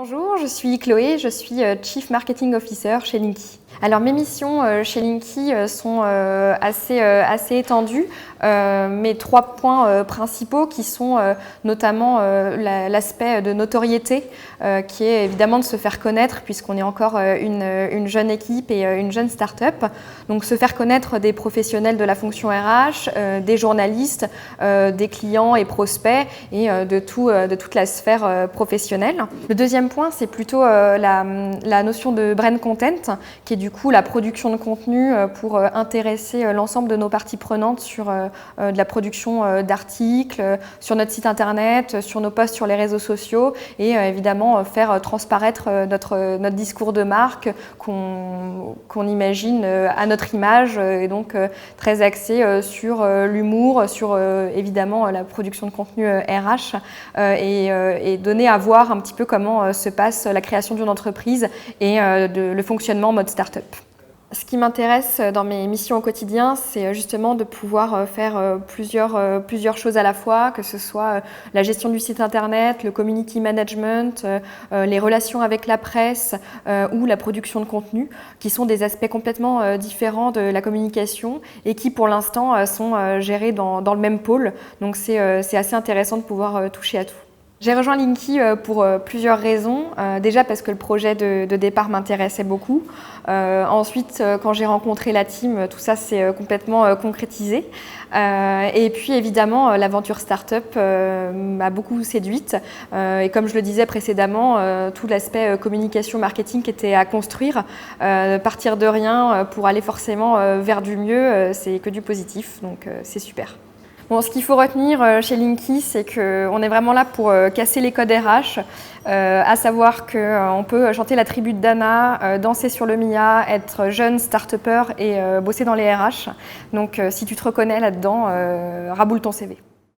Bonjour, je suis Chloé, je suis Chief Marketing Officer chez Linky. Alors mes missions chez Linky sont assez étendues, mais 3 points principaux qui sont notamment l'aspect de notoriété, qui est évidemment de se faire connaître puisqu'on est encore une jeune équipe et une jeune start-up. Donc se faire connaître des professionnels de la fonction RH, des journalistes, des clients et prospects et de toute la sphère professionnelle. Le deuxième point, c'est plutôt la notion de brand content, qui est du coup la production de contenu pour intéresser l'ensemble de nos parties prenantes sur de la production d'articles, sur notre site internet, sur nos posts sur les réseaux sociaux et évidemment faire transparaître notre discours de marque qu'on imagine à notre image et donc très axé sur l'humour, sur évidemment la production de contenu RH et donner à voir un petit peu comment se passe la création d'une entreprise et le fonctionnement en mode start-up. Ce qui m'intéresse dans mes missions au quotidien, c'est justement de pouvoir faire plusieurs choses à la fois, que ce soit la gestion du site internet, le community management, les relations avec la presse ou la production de contenu, qui sont des aspects complètement différents de la communication et qui pour l'instant sont gérés dans le même pôle. Donc c'est assez intéressant de pouvoir toucher à tout. J'ai rejoint Linky pour plusieurs raisons. Déjà parce que le projet de départ m'intéressait beaucoup. Ensuite, quand j'ai rencontré la team, tout ça s'est complètement concrétisé. Et puis évidemment, l'aventure startup m'a beaucoup séduite. Et comme je le disais précédemment, tout l'aspect communication, marketing qui était à construire, partir de rien pour aller forcément vers du mieux, c'est que du positif, donc c'est super. Bon, ce qu'il faut retenir chez Linky, c'est qu'on est vraiment là pour casser les codes RH, à savoir qu'on peut chanter la tribu de Dana, danser sur le Mia, être jeune start-upper et bosser dans les RH. Donc si tu te reconnais là-dedans, raboule ton CV.